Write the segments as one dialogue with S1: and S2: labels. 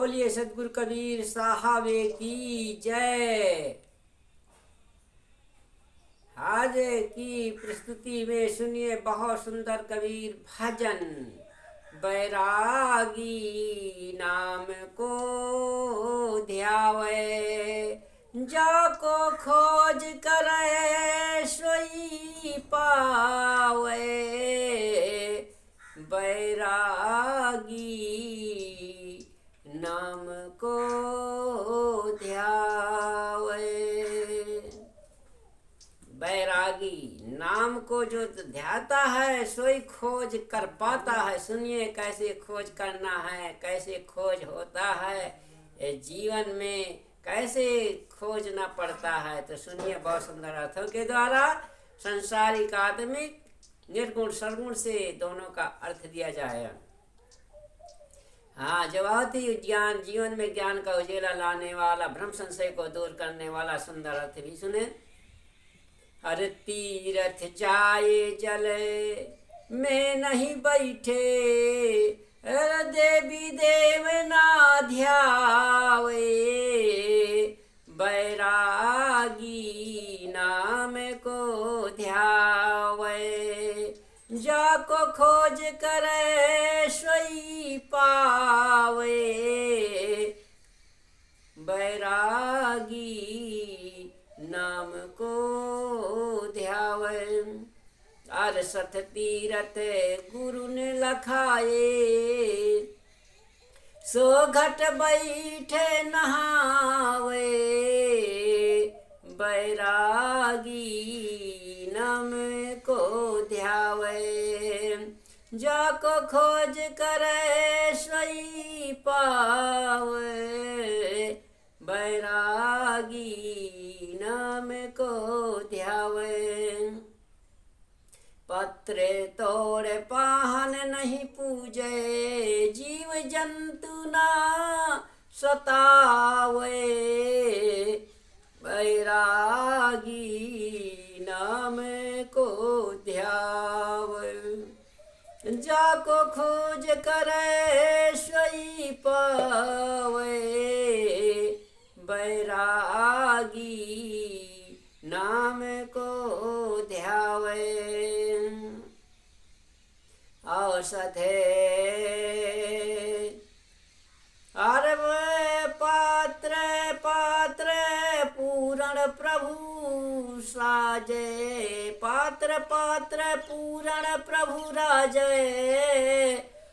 S1: बोलिए सतगुरु कबीर साहब की जय। आज की प्रस्तुति में सुनिए बहुत सुंदर कबीर भजन। बैरागी नाम को ध्यावे, जाको खोज करे सोई पावे। बैरागी नाम को ध्यावे। बैरागी नाम को जो ध्याता है सोई खोज कर पाता है। सुनिए कैसे खोज करना है, कैसे खोज होता है, जीवन में कैसे खोजना पड़ता है। तो सुनिए बहुत सुंदर अर्थों के द्वारा संसारिक आत्मिक निर्गुण सरगुण से दोनों का अर्थ दिया जाए। हाँ, जो बहुत ही ज्ञान जीवन में ज्ञान का उजेला लाने वाला, भ्रम संशय को दूर करने वाला सुंदर अर्थ भी सुने। हर तीरथ जाए जले में नहीं बैठे, देवी देव ना ध्यावे। बैरागी नाम को ध्यावे, जाको खोज करे सोई पावे। बैरागी नाम को ध्यावे। अर सत तीरथ गुरु ने लखाए, सो घट बैठे नहावे। बैरागी नाम को ध्यावे, जाको खोज करे सोई पावे। बैरागी नाम को ध्यावे। पत्रे तोड़े पाहन नहीं पूजे, जीव जंतु ना सतावे। बैरागी नाम को ध्यावे, जाको खोज करे सोई पावे। बैरागी नाम को ध्यावे। औषधे अरे पात्र पात्र पूरण प्रभु साजे। पात्र पात्र पूरण प्रभु राजे,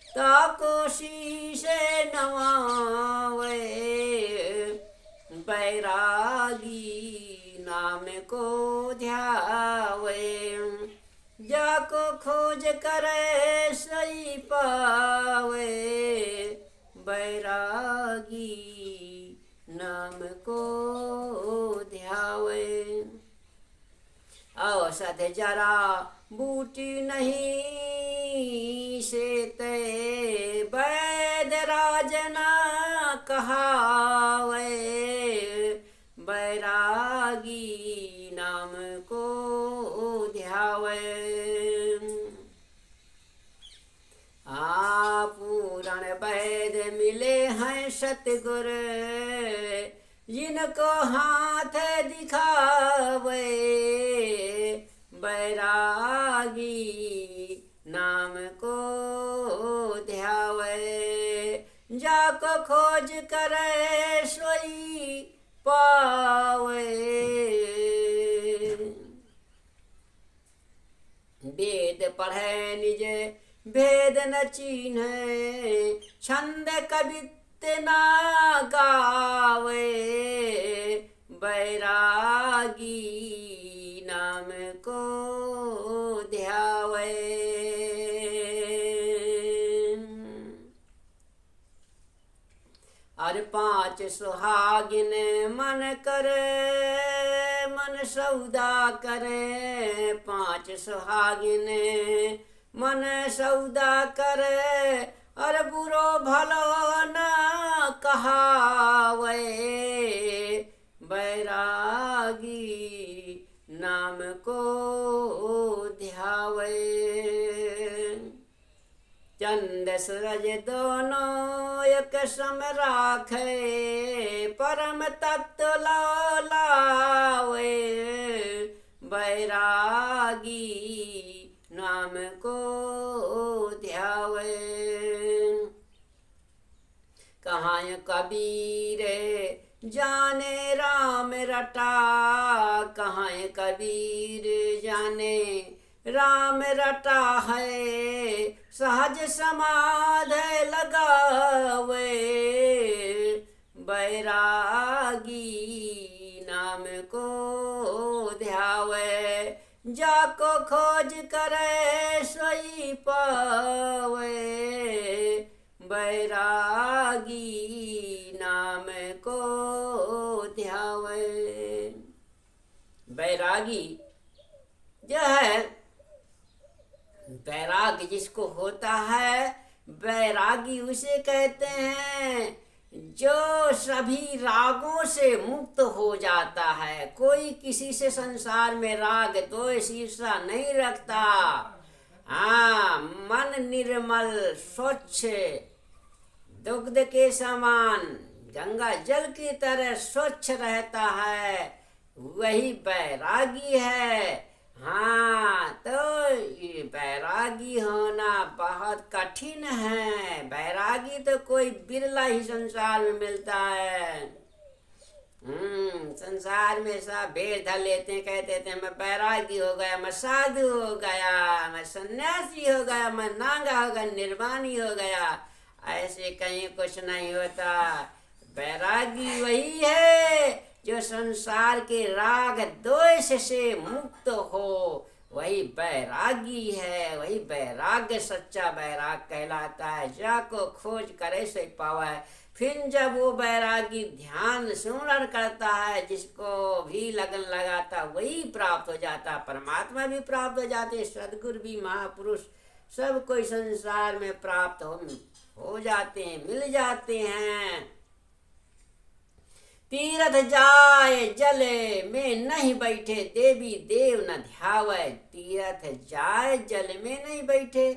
S1: ताको शीशे नवावे। बैरागी नाम को ध्यावे, जाको खोज करे सोई पावे। बैरागी नाम को ध्यावे। औषध जरा बूटी नहीं सेते, वैद राजना कहावे। बैरागी नाम को ध्यावे। पूरण वैद मिले हैं सतगुर, जिनको हाथ दिखावे। बैरागी नाम को ध्यावे, जाको खोज करे सोई पावे। वेद पढ़े निज भेद न चीन्हे, छंद कवित ना गावे। बैरागी नाम को ध्यावे। अरे पांच सुहागिन मन करे, मन सौदा करे। पांच सुहागिन मन सौदा करे, अरे बुरो भलो न कहावे। बैरागी नाम को ध्यावे। चंद सूरज दोनों एक सम राखे, परम तत्व लावे, बैरागी नाम को ध्यावे। कहाँ कबीर जाने राम रटा, कहाँ कबीर जाने राम रटा है, सहज समाध लगावे, बैरागी नाम को ध्यावे। जाको खोज करे सोई पावे, बैरागी नाम को ध्यावे। बैरागी जो है, बैराग जिसको होता है, बैरागी उसे कहते हैं जो सभी रागों से मुक्त हो जाता है। कोई किसी से संसार में राग द्वेष ईर्ष्या नहीं रखता। हाँ, मन निर्मल स्वच्छ दुग्ध के समान गंगा जल की तरह स्वच्छ रहता है, वही बैरागी है। हाँ, तो ये बैरागी होना बहुत कठिन है। बैरागी तो कोई बिरला ही संसार में मिलता है। संसार में सब भेद धर लेते हैं, कहते थे मैं बैरागी हो गया, मैं साधु हो गया, मैं सन्यासी हो गया, मैं नांगा हो गया, निर्वाणी हो गया। ऐसे कहीं कुछ नहीं होता। बैरागी वही है जो संसार के राग द्वेष से मुक्त हो, वही बैरागी है। वही बैराग्य सच्चा बैराग कहलाता है। जाको खोज करे से पावे। फिर जब वो बैरागी ध्यान सुमरण करता है, जिसको भी लगन लगाता वही प्राप्त हो जाता। परमात्मा भी प्राप्त हो जाते, सदगुरु भी, महापुरुष सब कोई संसार में प्राप्त हो जाते हैं, मिल जाते हैं। तीरथ जाए जल में नहीं बैठे, देवी देव न ध्यावे। तीरथ जाए जल में नहीं बैठे,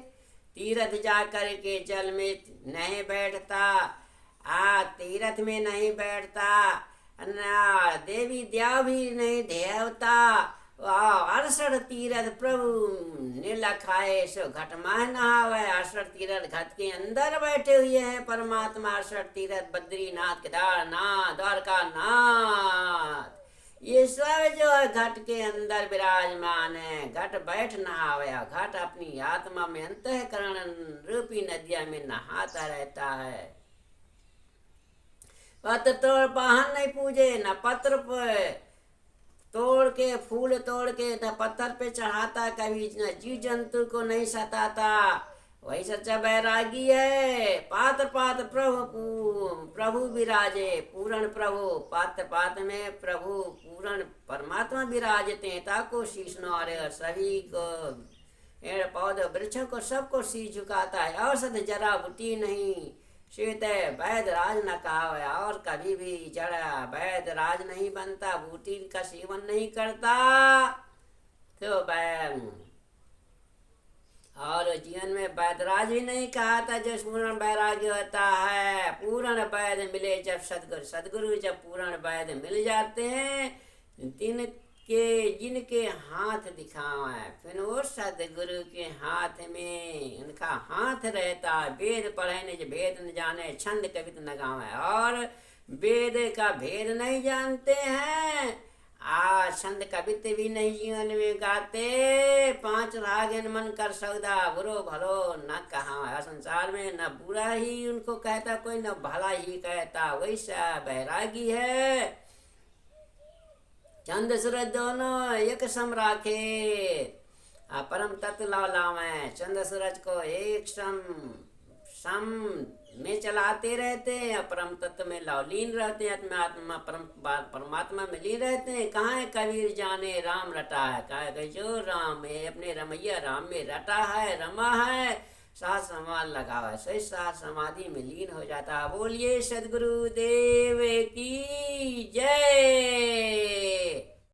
S1: तीरथ जा करके जल में नहीं बैठता, तीरथ में नहीं बैठता, ना देवी देव भी नहीं देवता। 68 तीरथ प्रभु ने लखाए, सो घट माह नहावे। 68 तीरथ घट के अंदर बैठे हुए हैं परमात्मा। 68 तीरथ बद्रीनाथ, केदारनाथ, द्वारका नाथ, ये सब जो है घट के अंदर विराजमान है। घट बैठ नहावे, घट अपनी आत्मा में अंतःकरण रूपी नदिया में नहाता रहता है। पत्र तोड़ पाहन नहीं पूजे, न पत्र पे तोड़ के, फूल तोड़ के न पत्थर पे चढ़ाता, कभी न जीव जंतु को नहीं सताता। वही सच्चा बैरागी है। पात्र पात्र प्रभु विराजे, पूर्ण प्रभु। पात्र पात्र में प्रभु पूर्ण परमात्मा विराजते हैं। ताको शीश नौरे, सभी को पेड़ पौधे वृक्षों को सबको शीश झुकाता है। औषध जरा बूटी नहीं, श्वेत वैद राज न कहा। और कभी भी जड़ा वैद राज नहीं बनता, बूटी का सेवन नहीं करता। तो और जीवन में वैदराज भी नहीं कहा था जो पूर्ण वैराग्य होता है। पूर्ण वैद मिले जब सदगुरु, सदगुरु जब पूर्ण वैद मिल जाते हैं, जिनके हाथ दिखावे, फिर वो सदगुरु के हाथ में उनका हाथ रहता है। वेद पढ़े ने जो भेद न जाने, छंद कवित न गावे। और वेद का भेद नहीं जानते हैं, छंद कवित भी नहीं जीवन में गाते। 5 रागन मन कर सौदा, बुरो भलो न कहा। संसार में न बुरा ही उनको कहता कोई, न भला ही कहता। वैसा बैरागी है। चंद सूरज दोनों एक सम राखे, परम तत्व लावे। चंद सूरज को एक सम में चलाते रहते हैं, परम तत्व में लीन रहते हैं। आत्मा परमात्मा में लीन रहते हैं। कहाँ है कबीर जाने राम रटा है। कहा जो राम है अपने रमैया राम में रटा है, रमा है, साथ समाधि लगा हुआ है, सही साथ समाधि में लीन हो जाता है। बोलिए सदगुरु देव की जय।